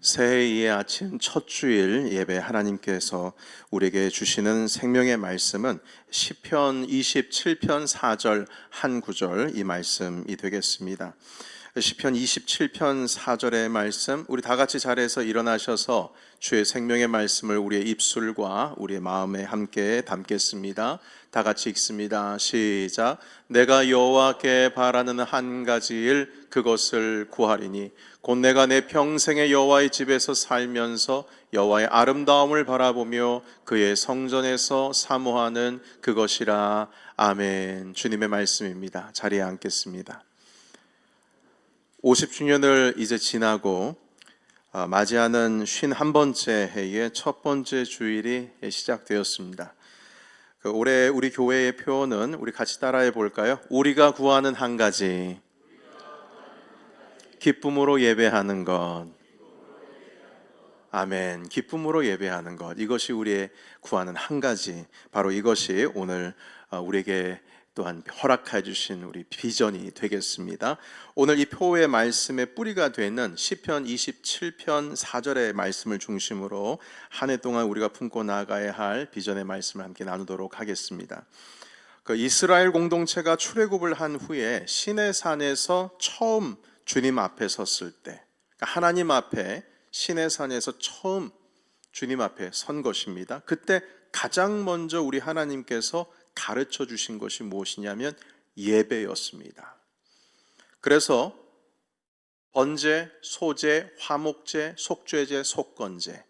새해의 아침 첫 주일 예배 하나님께서 우리에게 주시는 생명의 말씀은 시편 27편 4절 한 구절 이 말씀이 되겠습니다. 시편 27편 4절의 말씀, 우리 다 같이 자리에서 일어나셔서 주의 생명의 말씀을 우리의 입술과 우리의 마음에 함께 담겠습니다. 다 같이 읽습니다. 시작. 내가 여호와께 바라는 한 가지 일, 그것을 구하리니 곧 내가 내 평생의 여호와의 집에서 살면서 여호와의 아름다움을 바라보며 그의 성전에서 사모하는 그것이라. 아멘. 주님의 말씀입니다. 자리에 앉겠습니다. 50주년을 이제 지나고 맞이하는 51번째 해의 첫 번째 주일이 시작되었습니다. 올해 우리 교회의 표어는 우리 같이 따라해 볼까요? 우리가 구하는 한 가지, 기쁨으로 예배하는 것. 아멘. 기쁨으로 예배하는 것, 이것이 우리의 구하는 한 가지, 바로 이것이 오늘 우리에게 또한 허락해 주신 우리 비전이 되겠습니다. 오늘 이 표의 말씀의 뿌리가 되는 시편 27편 4절의 말씀을 중심으로 한 해 동안 우리가 품고 나가야 할 비전의 말씀을 함께 나누도록 하겠습니다. 이스라엘 공동체가 출애굽을 한 후에 시내산에서 처음 주님 앞에 섰을 때, 하나님 앞에 시내산에서 처음 주님 앞에 선 것입니다. 그때 가장 먼저 우리 하나님께서 가르쳐 주신 것이 무엇이냐면 예배였습니다. 그래서 번제, 소제, 화목제, 속죄제, 속건제,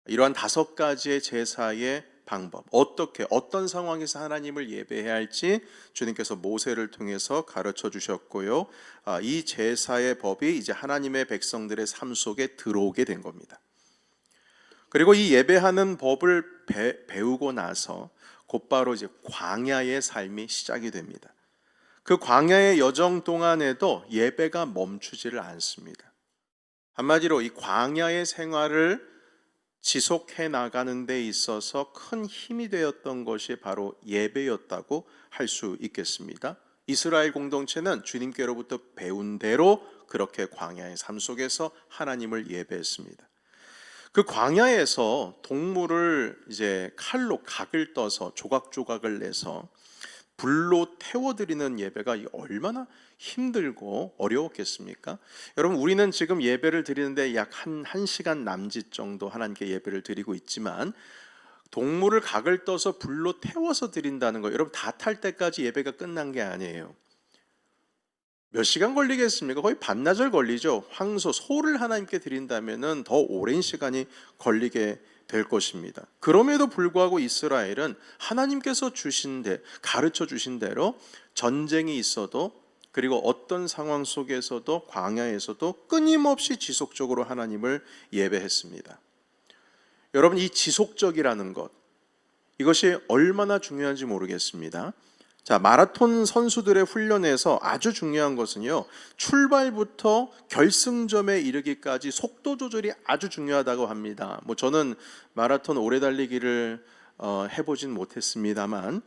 이러한 5가지의 제사의 방법, 어떤 상황에서 하나님을 예배해야 할지 주님께서 모세를 통해서 가르쳐 주셨고요. 이 제사의 법이 이제 하나님의 백성들의 삶 속에 들어오게 된 겁니다. 그리고 이 예배하는 법을 배우고 나서 곧바로 이제 광야의 삶이 시작이 됩니다. 그 광야의 여정 동안에도 예배가 멈추지를 않습니다. 한마디로 이 광야의 생활을 지속해 나가는 데 있어서 큰 힘이 되었던 것이 바로 예배였다고 할 수 있겠습니다. 이스라엘 공동체는 주님께로부터 배운 대로 그렇게 광야의 삶 속에서 하나님을 예배했습니다. 그 광야에서 동물을 이제 칼로 각을 떠서 조각조각을 내서 불로 태워드리는 예배가 얼마나 힘들고 어려웠겠습니까? 여러분, 우리는 지금 예배를 드리는데 약 1시간 남짓 정도 하나님께 예배를 드리고 있지만, 동물을 각을 떠서 불로 태워서 드린다는 거, 여러분 다 탈 때까지 예배가 끝난 게 아니에요. 몇 시간 걸리겠습니까? 거의 반나절 걸리죠. 소를 하나님께 드린다면 더 오랜 시간이 걸리게 될 것입니다. 그럼에도 불구하고 이스라엘은 하나님께서 가르쳐 주신 대로 전쟁이 있어도, 그리고 어떤 상황 속에서도, 광야에서도 끊임없이 지속적으로 하나님을 예배했습니다. 여러분, 이 지속적이라는 것, 이것이 얼마나 중요한지 모르겠습니다. 자, 마라톤 선수들의 훈련에서 아주 중요한 것은요, 출발부터 결승점에 이르기까지 속도 조절이 아주 중요하다고 합니다. 저는 마라톤 오래 달리기를 해보진 못했습니다만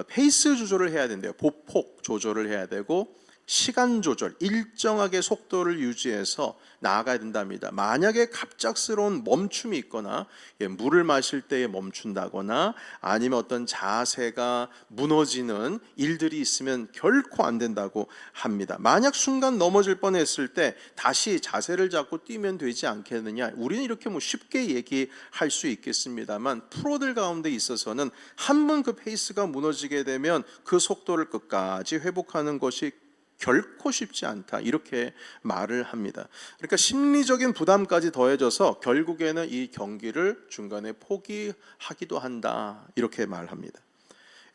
페이스 조절을 해야 된대요. 보폭 조절을 해야 되고 시간 조절, 일정하게 속도를 유지해서 나아가야 된답니다. 만약에 갑작스러운 멈춤이 있거나 물을 마실 때에 멈춘다거나 아니면 어떤 자세가 무너지는 일들이 있으면 결코 안 된다고 합니다. 만약 순간 넘어질 뻔했을 때 다시 자세를 잡고 뛰면 되지 않겠느냐, 우리는 이렇게 쉽게 얘기할 수 있겠습니다만, 프로들 가운데 있어서는 한 번 그 페이스가 무너지게 되면 그 속도를 끝까지 회복하는 것이 결코 쉽지 않다, 이렇게 말을 합니다. 그러니까 심리적인 부담까지 더해져서 결국에는 이 경기를 중간에 포기하기도 한다, 이렇게 말합니다.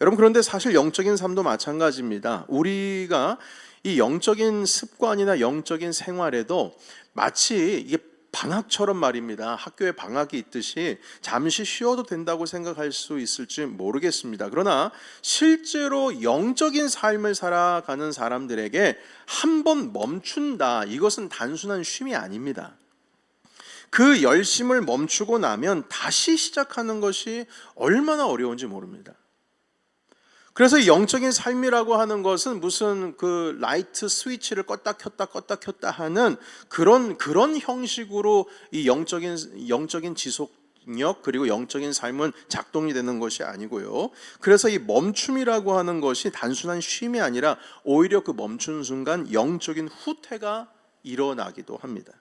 여러분, 그런데 사실 영적인 삶도 마찬가지입니다. 우리가 이 영적인 습관이나 영적인 생활에도 마치 이게 방학처럼 말입니다. 학교에 방학이 있듯이 잠시 쉬어도 된다고 생각할 수 있을지 모르겠습니다. 그러나 실제로 영적인 삶을 살아가는 사람들에게 한 번 멈춘다, 이것은 단순한 쉼이 아닙니다. 그 열심을 멈추고 나면 다시 시작하는 것이 얼마나 어려운지 모릅니다. 그래서 이 영적인 삶이라고 하는 것은 무슨 그 라이트 스위치를 껐다 켰다 하는 그런 형식으로 이 영적인 지속력 그리고 영적인 삶은 작동이 되는 것이 아니고요. 그래서 이 멈춤이라고 하는 것이 단순한 쉼이 아니라 오히려 그 멈춘 순간 영적인 후퇴가 일어나기도 합니다.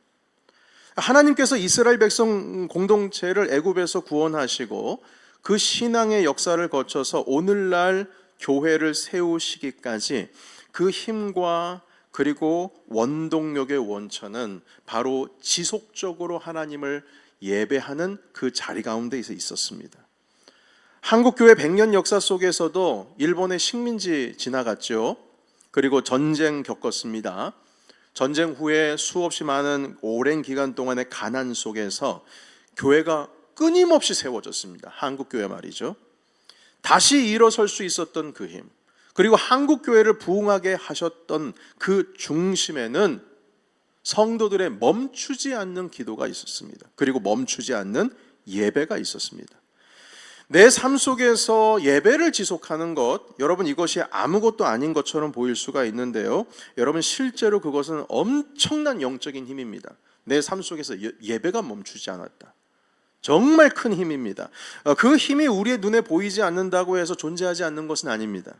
하나님께서 이스라엘 백성 공동체를 애굽에서 구원하시고 그 신앙의 역사를 거쳐서 오늘날 교회를 세우시기까지 그 힘과 그리고 원동력의 원천은 바로 지속적으로 하나님을 예배하는 그 자리 가운데 있었습니다. 한국교회 100년 역사 속에서도 일본의 식민지 지나갔죠. 그리고 전쟁 겪었습니다. 전쟁 후에 수없이 많은 오랜 기간 동안의 가난 속에서 교회가 끊임없이 세워졌습니다. 한국교회 말이죠. 다시 일어설 수 있었던 그 힘, 그리고 한국교회를 부흥하게 하셨던 그 중심에는 성도들의 멈추지 않는 기도가 있었습니다. 그리고 멈추지 않는 예배가 있었습니다. 내 삶 속에서 예배를 지속하는 것, 여러분 이것이 아무것도 아닌 것처럼 보일 수가 있는데요. 여러분 실제로 그것은 엄청난 영적인 힘입니다. 내 삶 속에서 예배가 멈추지 않았다. 정말 큰 힘입니다. 그 힘이 우리의 눈에 보이지 않는다고 해서 존재하지 않는 것은 아닙니다.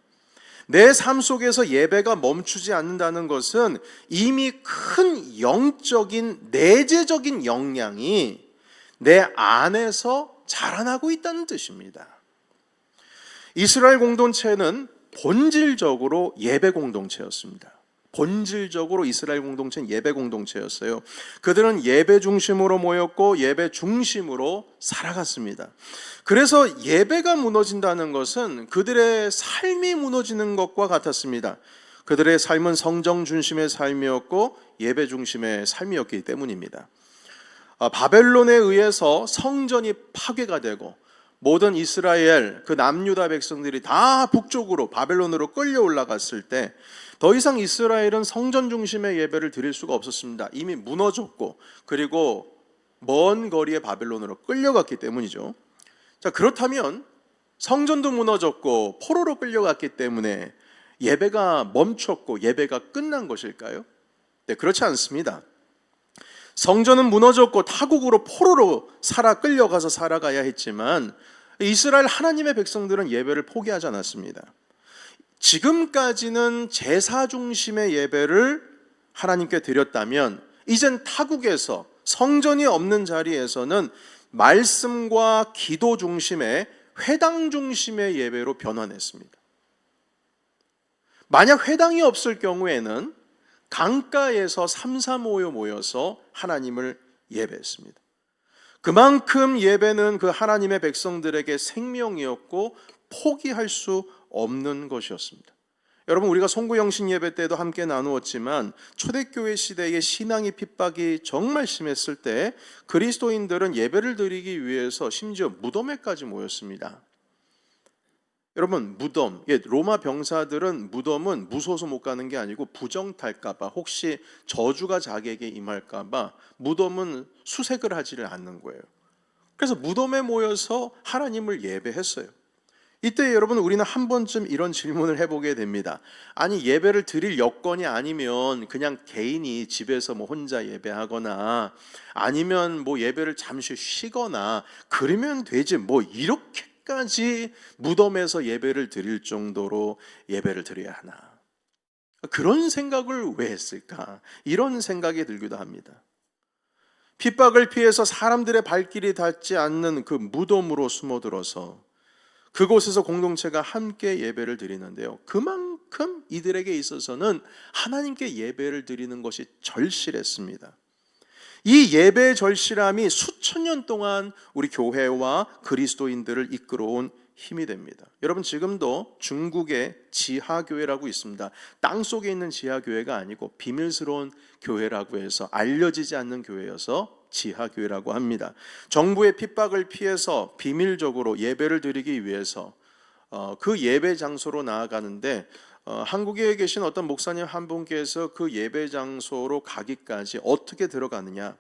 내 삶 속에서 예배가 멈추지 않는다는 것은 이미 큰 영적인 내재적인 역량이 내 안에서 자라나고 있다는 뜻입니다. 이스라엘 공동체는 본질적으로 예배 공동체였습니다. 본질적으로 이스라엘 공동체는 예배 공동체였어요. 그들은 예배 중심으로 모였고 예배 중심으로 살아갔습니다. 그래서 예배가 무너진다는 것은 그들의 삶이 무너지는 것과 같았습니다. 그들의 삶은 성정 중심의 삶이었고 예배 중심의 삶이었기 때문입니다. 바벨론에 의해서 성전이 파괴가 되고 모든 이스라엘 그 남유다 백성들이 다 북쪽으로 바벨론으로 끌려 올라갔을 때 더 이상 이스라엘은 성전 중심의 예배를 드릴 수가 없었습니다. 이미 무너졌고 그리고 먼 거리에 바벨론으로 끌려갔기 때문이죠. 자, 그렇다면 성전도 무너졌고 포로로 끌려갔기 때문에 예배가 멈췄고 예배가 끝난 것일까요? 네, 그렇지 않습니다. 성전은 무너졌고 타국으로 포로로 끌려가서 살아가야 했지만 이스라엘 하나님의 백성들은 예배를 포기하지 않았습니다. 지금까지는 제사 중심의 예배를 하나님께 드렸다면 이젠 타국에서 성전이 없는 자리에서는 말씀과 기도 중심의 회당 중심의 예배로 변환했습니다. 만약 회당이 없을 경우에는 강가에서 삼삼오오 모여서 하나님을 예배했습니다. 그만큼 예배는 그 하나님의 백성들에게 생명이었고 포기할 수 없는 것이었습니다. 여러분 우리가 송구영신 예배 때도 함께 나누었지만 초대교회 시대의 신앙의 핍박이 정말 심했을 때 그리스도인들은 예배를 드리기 위해서 심지어 무덤에까지 모였습니다. 여러분 무덤, 로마 병사들은 무덤은 무서워서 못 가는 게 아니고 부정 탈까봐 혹시 저주가 자기에게 임할까봐 무덤은 수색을 하지를 않는 거예요. 그래서 무덤에 모여서 하나님을 예배했어요. 이때 여러분 우리는 한 번쯤 이런 질문을 해보게 됩니다. 아니 예배를 드릴 여건이 아니면 그냥 개인이 집에서 뭐 혼자 예배하거나 아니면 뭐 예배를 잠시 쉬거나 그러면 되지 뭐 이렇게까지 무덤에서 예배를 드릴 정도로 예배를 드려야 하나. 그런 생각을 왜 했을까? 이런 생각이 들기도 합니다. 핍박을 피해서 사람들의 발길이 닿지 않는 그 무덤으로 숨어들어서 그곳에서 공동체가 함께 예배를 드리는데요. 그만큼 이들에게 있어서는 하나님께 예배를 드리는 것이 절실했습니다. 이 예배의 절실함이 수천 년 동안 우리 교회와 그리스도인들을 이끌어온 힘이 됩니다. 여러분 지금도 중국의 지하교회라고 있습니다. 땅속에 있는 지하교회가 아니고 비밀스러운 교회라고 해서 알려지지 않는 교회여서 지하교회라고 합니다. 정부의 핍박을 피해서 비밀적으로 예배를 드리기 위해서 그 예배 장소로 나아가는데 한국에 계신 어떤 목사님 한 분께서 그 예배 장소로 가기까지 어떻게 들어가느냐,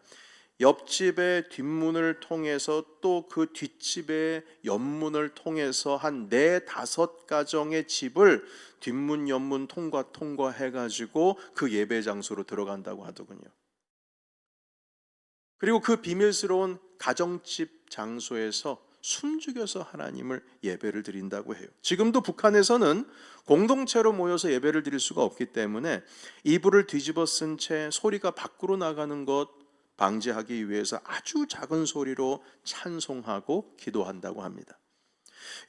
옆집의 뒷문을 통해서 또 그 뒷집의 옆문을 통해서 한 4-5가정의 집을 뒷문 옆문 통과해가지고 그 예배 장소로 들어간다고 하더군요. 그리고 그 비밀스러운 가정집 장소에서 숨죽여서 하나님을 예배를 드린다고 해요. 지금도 북한에서는 공동체로 모여서 예배를 드릴 수가 없기 때문에 이불을 뒤집어 쓴 채 소리가 밖으로 나가는 것 방지하기 위해서 아주 작은 소리로 찬송하고 기도한다고 합니다.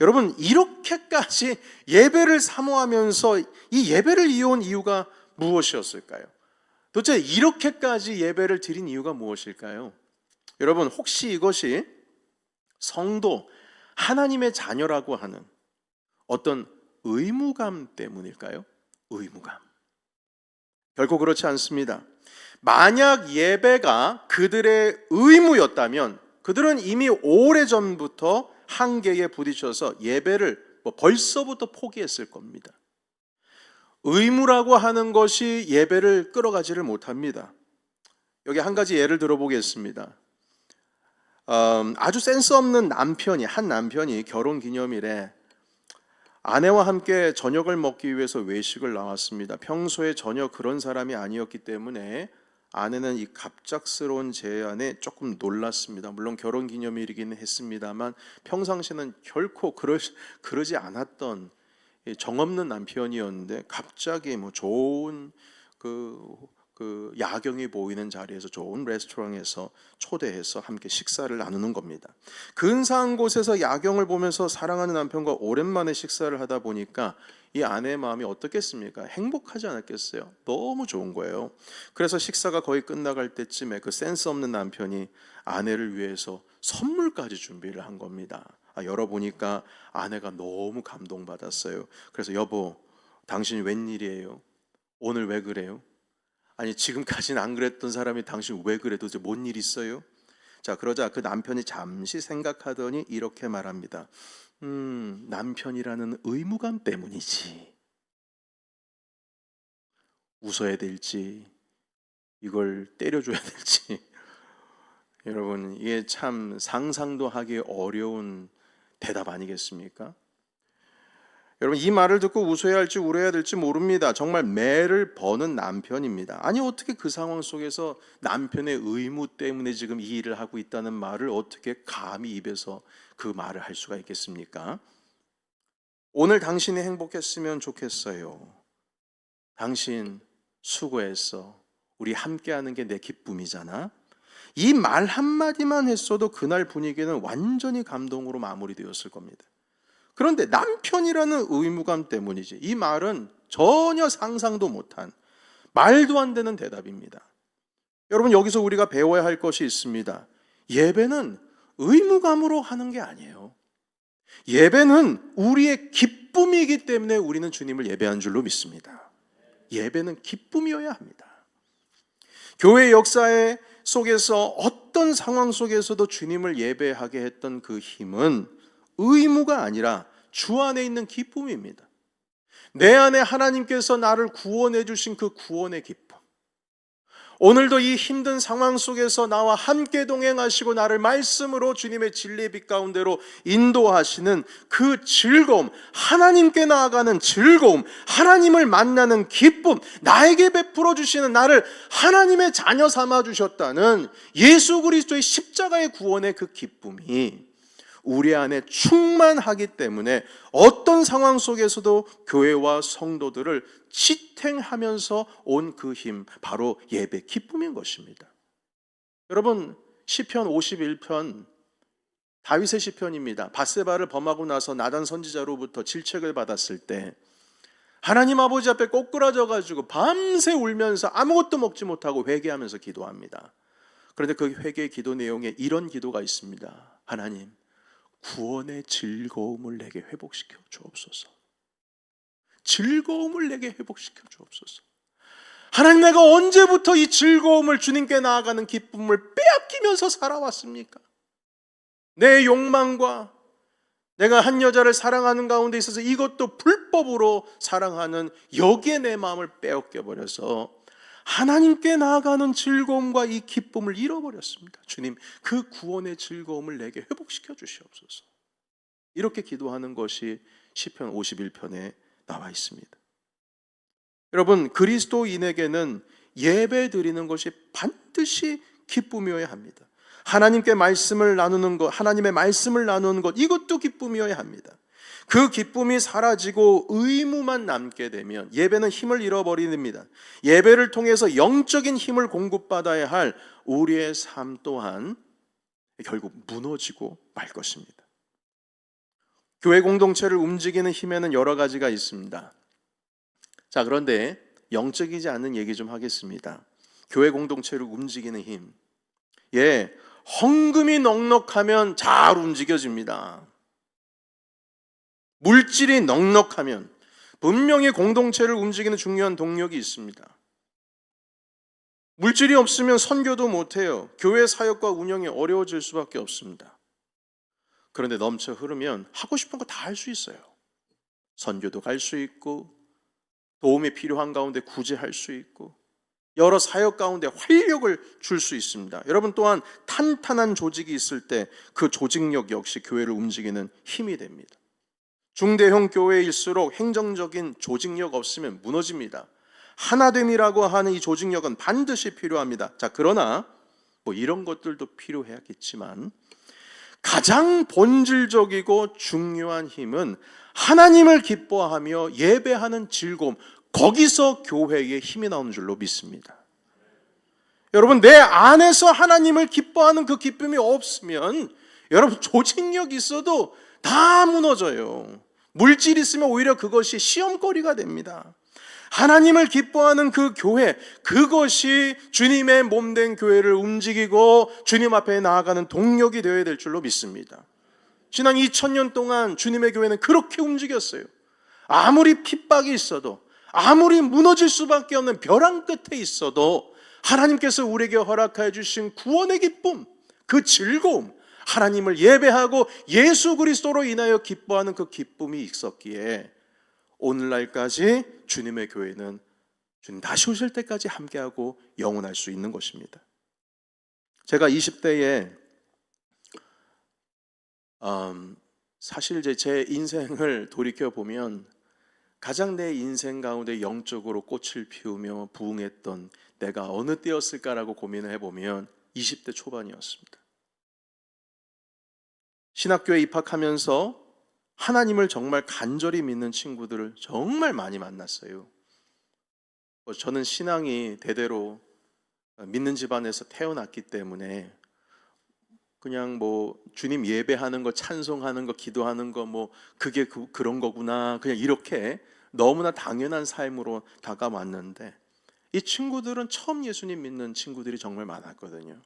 여러분, 이렇게까지 예배를 사모하면서 이 예배를 이어온 이유가 무엇이었을까요? 도대체 이렇게까지 예배를 드린 이유가 무엇일까요? 여러분, 혹시 이것이 성도, 하나님의 자녀라고 하는 어떤 의무감 때문일까요? 의무감. 결코 그렇지 않습니다. 만약 예배가 그들의 의무였다면 그들은 이미 오래전부터 한계에 부딪혀서 예배를 벌써부터 포기했을 겁니다. 의무라고 하는 것이 예배를 끌어가지를 못합니다. 여기 한 가지 예를 들어보겠습니다. 아주 센스 없는 한 남편이 결혼기념일에 아내와 함께 저녁을 먹기 위해서 외식을 나왔습니다. 평소에 전혀 그런 사람이 아니었기 때문에 아내는 이 갑작스러운 제안에 조금 놀랐습니다. 물론 결혼기념일이기는 했습니다만 평상시에는 결코 그러지 않았던 정없는 남편이었는데 갑자기 좋은 야경이 보이는 자리에서 좋은 레스토랑에서 초대해서 함께 식사를 나누는 겁니다. 근사한 곳에서 야경을 보면서 사랑하는 남편과 오랜만에 식사를 하다 보니까 이 아내의 마음이 어떻겠습니까? 행복하지 않았겠어요? 너무 좋은 거예요. 그래서 식사가 거의 끝나갈 때쯤에 그 센스 없는 남편이 아내를 위해서 선물까지 준비를 한 겁니다. 열어보니까 아내가 너무 감동받았어요. 그래서 여보, 당신이 웬일이에요? 오늘 왜 그래요? 아니 지금까지는 안 그랬던 사람이 당신 왜 그래? 도대체 뭔 일 있어요? 자, 그러자 그 남편이 잠시 생각하더니 이렇게 말합니다. 남편이라는 의무감 때문이지. 웃어야 될지 이걸 때려줘야 될지 여러분, 이게 참 상상도 하기 어려운 대답 아니겠습니까? 여러분, 이 말을 듣고 웃어야 할지 울어야 될지 모릅니다. 정말 매를 버는 남편입니다. 아니 어떻게 그 상황 속에서 남편의 의무 때문에 지금 이 일을 하고 있다는 말을 어떻게 감히 입에서 그 말을 할 수가 있겠습니까? 오늘 당신이 행복했으면 좋겠어요. 당신 수고했어. 우리 함께하는 게 내 기쁨이잖아. 이 말 한마디만 했어도 그날 분위기는 완전히 감동으로 마무리되었을 겁니다. 그런데 남편이라는 의무감 때문이지. 이 말은 전혀 상상도 못한, 말도 안 되는 대답입니다. 여러분, 여기서 우리가 배워야 할 것이 있습니다. 예배는 의무감으로 하는 게 아니에요. 예배는 우리의 기쁨이기 때문에 우리는 주님을 예배한 줄로 믿습니다. 예배는 기쁨이어야 합니다. 교회 역사의 속에서 어떤 상황 속에서도 주님을 예배하게 했던 그 힘은 의무가 아니라 주 안에 있는 기쁨입니다. 내 안에 하나님께서 나를 구원해 주신 그 구원의 기쁨. 오늘도 이 힘든 상황 속에서 나와 함께 동행하시고 나를 말씀으로 주님의 진리의 빛 가운데로 인도하시는 그 즐거움, 하나님께 나아가는 즐거움, 하나님을 만나는 기쁨, 나에게 베풀어 주시는 나를 하나님의 자녀 삼아 주셨다는 예수 그리스도의 십자가의 구원의 그 기쁨이 우리 안에 충만하기 때문에 어떤 상황 속에서도 교회와 성도들을 지탱하면서 온 그 힘, 바로 예배 기쁨인 것입니다. 여러분, 시편 51편 다윗의 시편입니다. 밧세바를 범하고 나서 나단 선지자로부터 질책을 받았을 때 하나님 아버지 앞에 꼬꾸라져 가지고 밤새 울면서 아무것도 먹지 못하고 회개하면서 기도합니다. 그런데 그 회개의 기도 내용에 이런 기도가 있습니다. 하나님, 구원의 즐거움을 내게 회복시켜 주옵소서. 즐거움을 내게 회복시켜 주옵소서. 하나님, 내가 언제부터 이 즐거움을, 주님께 나아가는 기쁨을 빼앗기면서 살아왔습니까? 내 욕망과 내가 한 여자를 사랑하는 가운데 있어서 이것도 불법으로 사랑하는 여기에 내 마음을 빼앗겨버려서 하나님께 나아가는 즐거움과 이 기쁨을 잃어버렸습니다. 주님, 그 구원의 즐거움을 내게 회복시켜 주시옵소서. 이렇게 기도하는 것이 시편 51편에 나와 있습니다. 여러분, 그리스도인에게는 예배 드리는 것이 반드시 기쁨이어야 합니다. 하나님께 말씀을 나누는 것, 하나님의 말씀을 나누는 것, 이것도 기쁨이어야 합니다. 그 기쁨이 사라지고 의무만 남게 되면 예배는 힘을 잃어버립니다. 예배를 통해서 영적인 힘을 공급받아야 할 우리의 삶 또한 결국 무너지고 말 것입니다. 교회 공동체를 움직이는 힘에는 여러 가지가 있습니다. 자, 그런데 영적이지 않은 얘기 좀 하겠습니다. 교회 공동체를 움직이는 힘. 헌금이 넉넉하면 잘 움직여집니다. 물질이 넉넉하면 분명히 공동체를 움직이는 중요한 동력이 있습니다. 물질이 없으면 선교도 못해요. 교회 사역과 운영이 어려워질 수밖에 없습니다. 그런데 넘쳐 흐르면 하고 싶은 거 다 할 수 있어요. 선교도 갈 수 있고, 도움이 필요한 가운데 구제할 수 있고, 여러 사역 가운데 활력을 줄 수 있습니다. 여러분, 또한 탄탄한 조직이 있을 때 그 조직력 역시 교회를 움직이는 힘이 됩니다. 중대형 교회일수록 행정적인 조직력 없으면 무너집니다. 하나됨이라고 하는 이 조직력은 반드시 필요합니다. 자, 그러나 이런 것들도 필요하겠지만 가장 본질적이고 중요한 힘은 하나님을 기뻐하며 예배하는 즐거움, 거기서 교회의 힘이 나오는 줄로 믿습니다. 여러분, 내 안에서 하나님을 기뻐하는 그 기쁨이 없으면 여러분, 조직력 있어도 다 무너져요. 물질 있으면 오히려 그것이 시험거리가 됩니다. 하나님을 기뻐하는 그 교회, 그것이 주님의 몸된 교회를 움직이고 주님 앞에 나아가는 동력이 되어야 될 줄로 믿습니다. 지난 2000년 동안 주님의 교회는 그렇게 움직였어요. 아무리 핍박이 있어도, 아무리 무너질 수밖에 없는 벼랑 끝에 있어도 하나님께서 우리에게 허락해 주신 구원의 기쁨, 그 즐거움, 하나님을 예배하고 예수 그리스도로 인하여 기뻐하는 그 기쁨이 있었기에 오늘날까지 주님의 교회는 주님 다시 오실 때까지 함께하고 영원할 수 있는 것입니다. 제가 20대에 사실 제 인생을 돌이켜보면 가장 내 인생 가운데 영적으로 꽃을 피우며 부흥했던 내가 어느 때였을까라고 고민을 해보면 20대 초반이었습니다. 신학교에 입학하면서 하나님을 정말 간절히 믿는 친구들을 정말 많이 만났어요. 저는 신앙이 대대로 믿는 집안에서 태어났기 때문에 그냥 주님 예배하는 거, 찬송하는 거, 기도하는 거 그게 그런 거구나, 그냥 이렇게 너무나 당연한 삶으로 다가왔는데 이 친구들은 처음 예수님 믿는 친구들이 정말 많았거든요.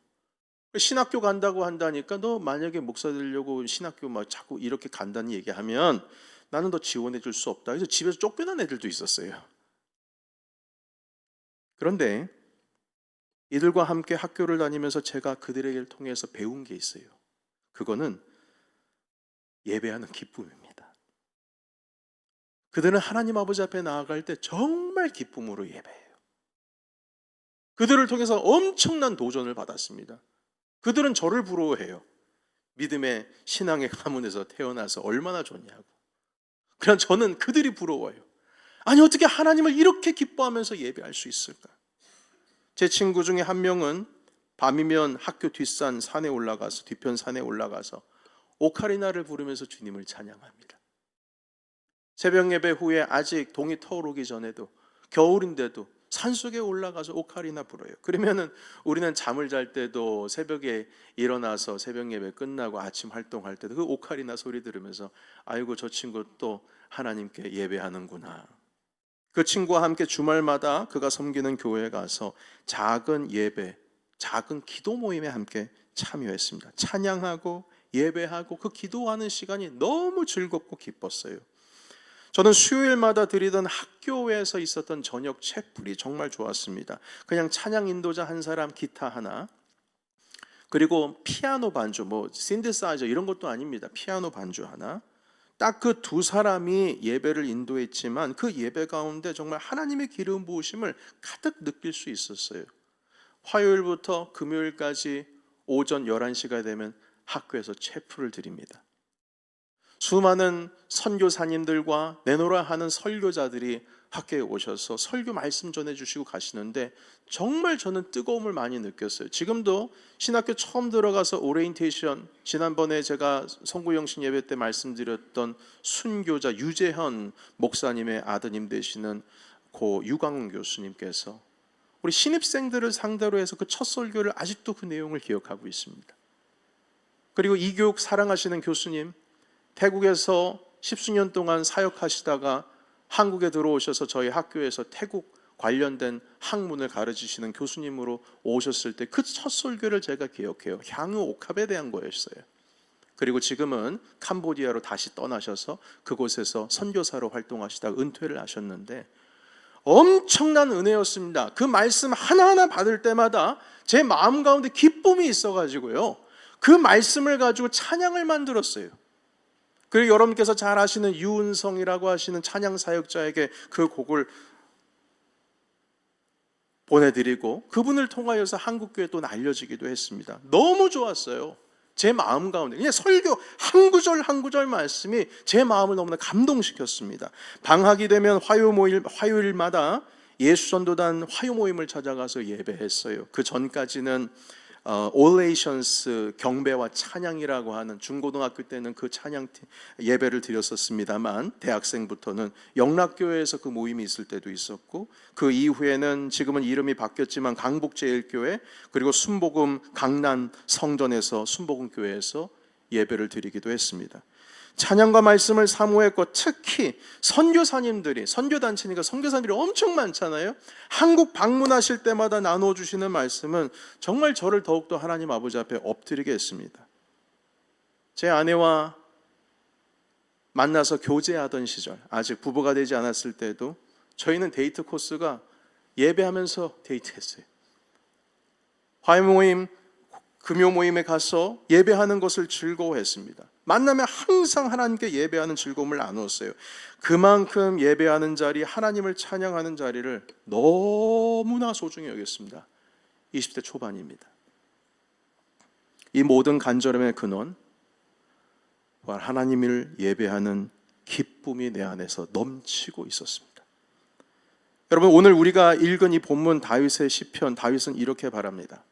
신학교 간다고 한다니까 너 만약에 목사 되려고 신학교 자꾸 이렇게 간다는 얘기하면 나는 너 지원해 줄 수 없다. 그래서 집에서 쫓겨난 애들도 있었어요. 그런데 이들과 함께 학교를 다니면서 제가 그들에게 통해서 배운 게 있어요. 그거는 예배하는 기쁨입니다. 그들은 하나님 아버지 앞에 나아갈 때 정말 기쁨으로 예배해요. 그들을 통해서 엄청난 도전을 받았습니다. 그들은 저를 부러워해요. 믿음의 신앙의 가문에서 태어나서 얼마나 좋냐고. 그냥 저는 그들이 부러워요. 아니, 어떻게 하나님을 이렇게 기뻐하면서 예배할 수 있을까? 제 친구 중에 한 명은 밤이면 학교 뒷편 산에 올라가서 오카리나를 부르면서 주님을 찬양합니다. 새벽 예배 후에 아직 동이 터오르기 전에도 겨울인데도 산속에 올라가서 오카리나 불어요. 그러면은 우리는 잠을 잘 때도 새벽에 일어나서 새벽 예배 끝나고 아침 활동할 때도 그 오카리나 소리 들으면서 아이고, 저 친구 또 하나님께 예배하는구나. 그 친구와 함께 주말마다 그가 섬기는 교회에 가서 작은 예배, 작은 기도 모임에 함께 참여했습니다. 찬양하고 예배하고 그 기도하는 시간이 너무 즐겁고 기뻤어요. 저는 수요일마다 드리던 학교에서 있었던 저녁 채플이 정말 좋았습니다. 그냥 찬양 인도자 한 사람, 기타 하나, 그리고 피아노 반주, 신디사이저 이런 것도 아닙니다. 피아노 반주 하나, 딱 그 두 사람이 예배를 인도했지만 그 예배 가운데 정말 하나님의 기름 부으심을 가득 느낄 수 있었어요. 화요일부터 금요일까지 오전 11시가 되면 학교에서 체프를 드립니다. 수많은 선교사님들과 내노라 하는 설교자들이 학교에 오셔서 설교 말씀 전해주시고 가시는데 정말 저는 뜨거움을 많이 느꼈어요. 지금도 신학교 처음 들어가서 오리엔테이션, 지난번에 제가 성구영신 예배 때 말씀드렸던 순교자 유재현 목사님의 아드님 되시는 고 유광훈 교수님께서 우리 신입생들을 상대로 해서 그 첫 설교를 아직도 그 내용을 기억하고 있습니다. 그리고 이 교육 사랑하시는 교수님, 태국에서 십수년 동안 사역하시다가 한국에 들어오셔서 저희 학교에서 태국 관련된 학문을 가르치시는 교수님으로 오셨을 때 그 첫 설교를 제가 기억해요. 향유 옥합에 대한 거였어요. 그리고 지금은 캄보디아로 다시 떠나셔서 그곳에서 선교사로 활동하시다가 은퇴를 하셨는데 엄청난 은혜였습니다. 그 말씀 하나하나 받을 때마다 제 마음 가운데 기쁨이 있어가지고요, 그 말씀을 가지고 찬양을 만들었어요. 그리고 여러분께서 잘 아시는 유은성이라고 하시는 찬양 사역자에게 그 곡을 보내드리고 그분을 통하여서 한국교회에 또 알려지기도 했습니다. 너무 좋았어요. 제 마음 가운데 그냥 설교 한 구절 한 구절 말씀이 제 마음을 너무나 감동시켰습니다. 방학이 되면 화요일마다 예수전도단 화요 모임을 찾아가서 예배했어요. 그 전까지는 올레이션스 경배와 찬양이라고 하는 중고등학교 때는 그 찬양 예배를 드렸었습니다만 대학생부터는 영락교회에서 그 모임이 있을 때도 있었고 그 이후에는 지금은 이름이 바뀌었지만 강북제일교회 그리고 순복음 강남 성전에서 순복음교회에서 예배를 드리기도 했습니다. 찬양과 말씀을 사모했고 특히 선교단체니까 선교사님들이 엄청 많잖아요. 한국 방문하실 때마다 나눠주시는 말씀은 정말 저를 더욱더 하나님 아버지 앞에 엎드리게 했습니다. 제 아내와 만나서 교제하던 시절, 아직 부부가 되지 않았을 때도 저희는 데이트 코스가 예배하면서 데이트했어요. 화요 모임, 금요 모임에 가서 예배하는 것을 즐거워했습니다. 만나면 항상 하나님께 예배하는 즐거움을 나누었어요. 그만큼 예배하는 자리, 하나님을 찬양하는 자리를 너무나 소중히 여겼습니다. 20대 초반입니다. 이 모든 간절함의 근원, 하나님을 예배하는 기쁨이 내 안에서 넘치고 있었습니다. 여러분, 오늘 우리가 읽은 이 본문 다윗의 시편, 다윗은 이렇게 바랍니다.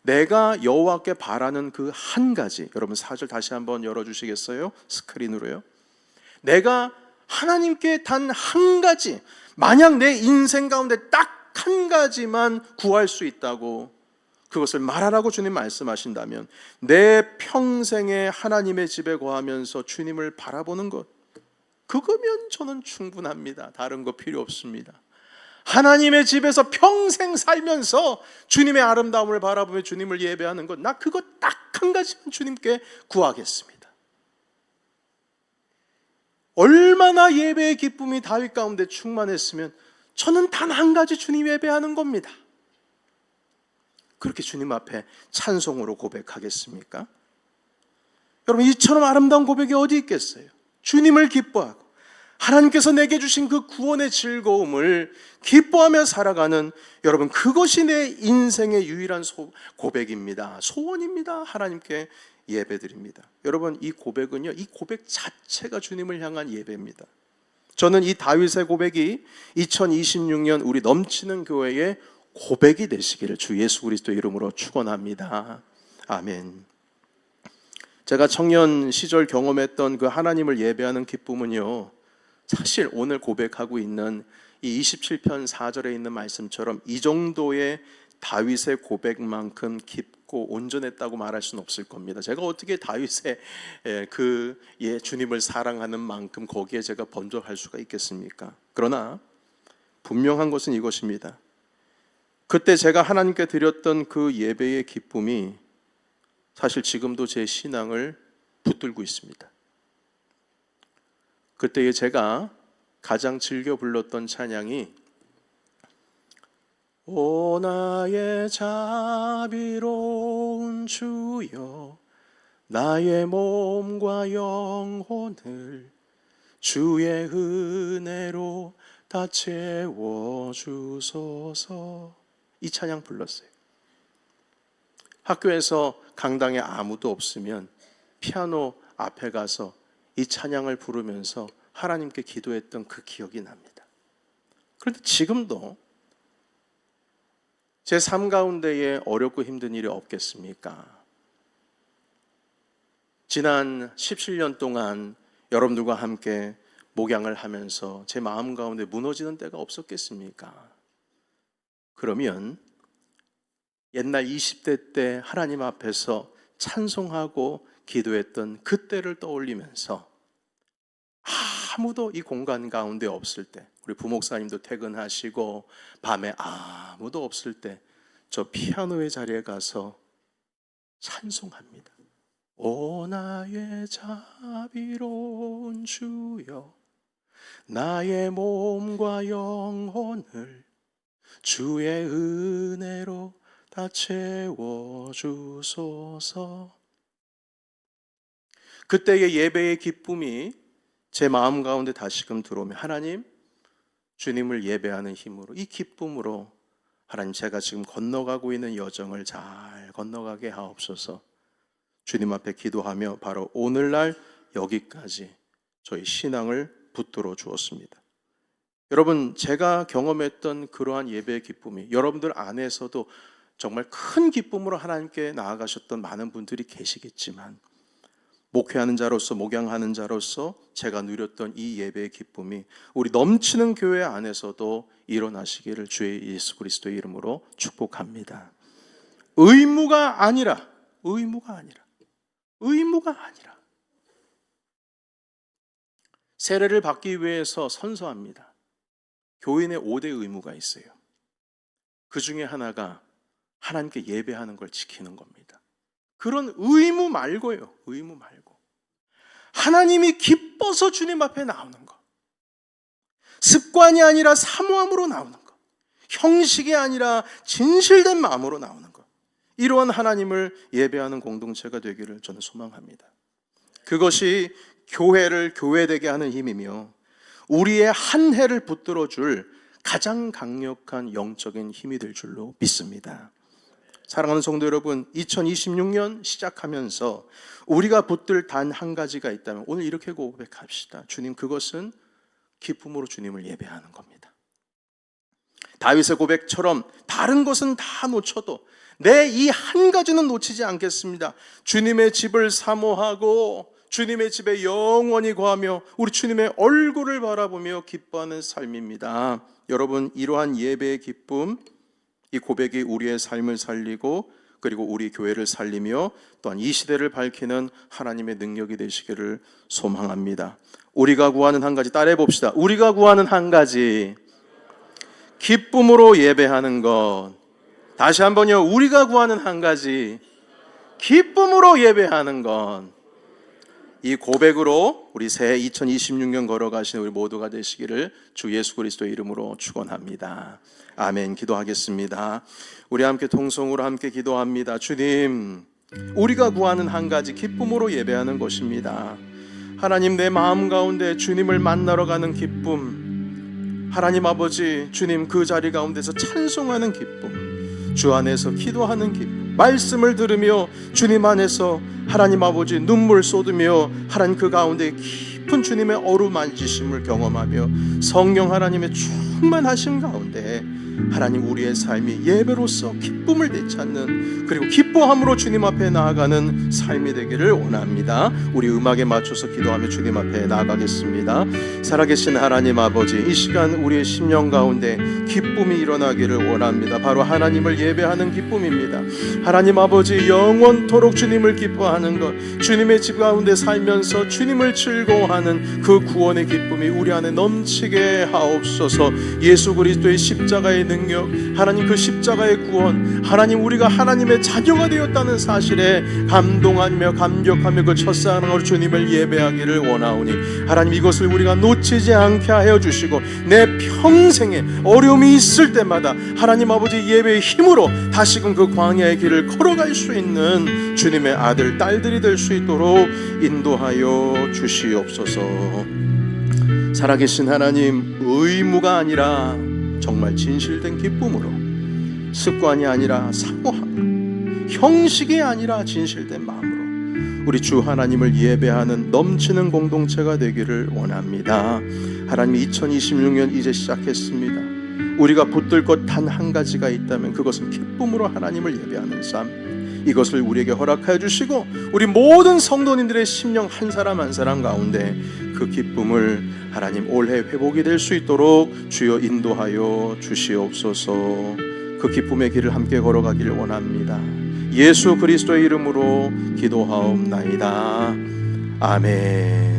내가 여호와께 바라는 그 한 가지, 여러분 4절 다시 한번 열어주시겠어요? 스크린으로요. 내가 하나님께 단 한 가지, 만약 내 인생 가운데 딱 한 가지만 구할 수 있다고 그것을 말하라고 주님 말씀하신다면 내 평생에 하나님의 집에 거하면서 주님을 바라보는 것, 그거면 저는 충분합니다. 다른 거 필요 없습니다. 하나님의 집에서 평생 살면서 주님의 아름다움을 바라보며 주님을 예배하는 것, 나 그거 딱 한 가지만 주님께 구하겠습니다. 얼마나 예배의 기쁨이 다윗 가운데 충만했으면 저는 단 한 가지 주님 예배하는 겁니다. 그렇게 주님 앞에 찬송으로 고백하겠습니까? 여러분, 이처럼 아름다운 고백이 어디 있겠어요? 주님을 기뻐하고 하나님께서 내게 주신 그 구원의 즐거움을 기뻐하며 살아가는, 여러분, 그것이 내 인생의 유일한 고백입니다. 소원입니다. 하나님께 예배드립니다. 여러분, 이 고백은요, 이 고백 자체가 주님을 향한 예배입니다. 저는 이 다윗의 고백이 2026년 우리 넘치는 교회의 고백이 되시기를 주 예수 그리스도 이름으로 축원합니다. 아멘. 제가 청년 시절 경험했던 그 하나님을 예배하는 기쁨은요, 사실 오늘 고백하고 있는 이 27편 4절에 있는 말씀처럼 이 정도의 다윗의 고백만큼 깊고 온전했다고 말할 수는 없을 겁니다. 제가 어떻게 다윗의 주님을 사랑하는 만큼 거기에 제가 번족할 수가 있겠습니까? 그러나 분명한 것은 이것입니다. 그때 제가 하나님께 드렸던 그 예배의 기쁨이 사실 지금도 제 신앙을 붙들고 있습니다. 그때에 제가 가장 즐겨 불렀던 찬양이 오 나의 자비로운 주여 나의 몸과 영혼을 주의 은혜로 다 채워주소서. 이 찬양 불렀어요. 학교에서 강당에 아무도 없으면 피아노 앞에 가서 이 찬양을 부르면서 하나님께 기도했던 그 기억이 납니다. 그런데 지금도 제 삶 가운데에 어렵고 힘든 일이 없겠습니까? 지난 17년 동안 여러분들과 함께 목양을 하면서 제 마음 가운데 무너지는 때가 없었겠습니까? 그러면 옛날 20대 때 하나님 앞에서 찬송하고 기도했던 그때를 떠올리면서 아무도 이 공간 가운데 없을 때, 우리 부목사님도 퇴근하시고 밤에 아무도 없을 때 저 피아노의 자리에 가서 찬송합니다. 오 나의 자비로운 주여, 나의 몸과 영혼을 주의 은혜로 다 채워주소서. 그때의 예배의 기쁨이 제 마음 가운데 다시금 들어오면 하나님, 주님을 예배하는 힘으로, 이 기쁨으로 하나님, 제가 지금 건너가고 있는 여정을 잘 건너가게 하옵소서. 주님 앞에 기도하며 바로 오늘날 여기까지 저희 신앙을 붙들어 주었습니다. 여러분, 제가 경험했던 그러한 예배의 기쁨이 여러분들 안에서도 정말 큰 기쁨으로 하나님께 나아가셨던 많은 분들이 계시겠지만, 목회하는 자로서, 목양하는 자로서 제가 누렸던 이 예배의 기쁨이 우리 넘치는 교회 안에서도 일어나시기를 주의 예수 그리스도의 이름으로 축복합니다. 의무가 아니라 세례를 받기 위해서 선서합니다. 교인의 5대 의무가 있어요. 그 중에 하나가 하나님께 예배하는 걸 지키는 겁니다. 그런 의무 말고요. 의무 말고. 하나님이 기뻐서 주님 앞에 나오는 것. 습관이 아니라 사모함으로 나오는 것. 형식이 아니라 진실된 마음으로 나오는 것. 이러한 하나님을 예배하는 공동체가 되기를 저는 소망합니다. 그것이 교회를 교회되게 하는 힘이며 우리의 한 해를 붙들어줄 가장 강력한 영적인 힘이 될 줄로 믿습니다. 사랑하는 성도 여러분, 2026년 시작하면서 우리가 붙들 단 한 가지가 있다면 오늘 이렇게 고백합시다. 주님, 그것은 기쁨으로 주님을 예배하는 겁니다. 다윗의 고백처럼 다른 것은 다 놓쳐도 내 이 한 가지는 놓치지 않겠습니다. 주님의 집을 사모하고 주님의 집에 영원히 거하며 우리 주님의 얼굴을 바라보며 기뻐하는 삶입니다. 여러분, 이러한 예배의 기쁨, 이 고백이 우리의 삶을 살리고 그리고 우리 교회를 살리며 또한 이 시대를 밝히는 하나님의 능력이 되시기를 소망합니다. 우리가 구하는 한 가지 따라해 봅시다. 우리가 구하는 한 가지, 기쁨으로 예배하는 것. 다시 한번요. 우리가 구하는 한 가지, 기쁨으로 예배하는 것. 이 고백으로 우리 새해 2026년 걸어가시는 우리 모두가 되시기를 주 예수 그리스도의 이름으로 축원합니다. 아멘. 기도하겠습니다. 우리 함께 통성으로 함께 기도합니다. 주님, 우리가 구하는 한 가지 기쁨으로 예배하는 것입니다. 하나님, 내 마음 가운데 주님을 만나러 가는 기쁨, 하나님 아버지, 주님 그 자리 가운데서 찬송하는 기쁨, 주 안에서 기도하는 기쁨, 말씀을 들으며 주님 안에서 하나님 아버지 눈물 쏟으며 하나님 그 가운데 깊은 주님의 어루만지심을 경험하며 성령 하나님의 충만하신 가운데 하나님 우리의 삶이 예배로서 기쁨을 되찾는, 그리고 기뻐함으로 주님 앞에 나아가는 삶이 되기를 원합니다. 우리 음악에 맞춰서 기도하며 주님 앞에 나아가겠습니다. 살아계신 하나님 아버지, 이 시간 우리의 심령 가운데 기쁨이 일어나기를 원합니다. 바로 하나님을 예배하는 기쁨입니다. 하나님 아버지, 영원토록 주님을 기뻐하는 것, 주님의 집 가운데 살면서 주님을 즐거워하는 그 구원의 기쁨이 우리 안에 넘치게 하옵소서. 예수 그리스도의 십자가의 능력, 하나님 그 십자가의 구원, 하나님 우리가 하나님의 자녀가 되었다는 사실에 감동하며 감격하며 그 첫사랑으로 주님을 예배하기를 원하오니 하나님 이것을 우리가 놓치지 않게 하여 주시고 내 평생에 어려움 기쁨이 있을 때마다 하나님 아버지 예배의 힘으로 다시금 그 광야의 길을 걸어갈 수 있는 주님의 아들 딸들이 될 수 있도록 인도하여 주시옵소서. 살아계신 하나님, 의무가 아니라 정말 진실된 기쁨으로, 습관이 아니라 사모함으로, 형식이 아니라 진실된 마음으로 우리 주 하나님을 예배하는 넘치는 공동체가 되기를 원합니다. 하나님, 2026년 이제 시작했습니다. 우리가 붙들 것 단 한 가지가 있다면 그것은 기쁨으로 하나님을 예배하는 삶, 이것을 우리에게 허락하여 주시고 우리 모든 성도님들의 심령 한 사람 한 사람 가운데 그 기쁨을 하나님 올해 회복이 될 수 있도록 주여 인도하여 주시옵소서. 그 기쁨의 길을 함께 걸어가기를 원합니다. 예수 그리스도의 이름으로 기도하옵나이다. 아멘.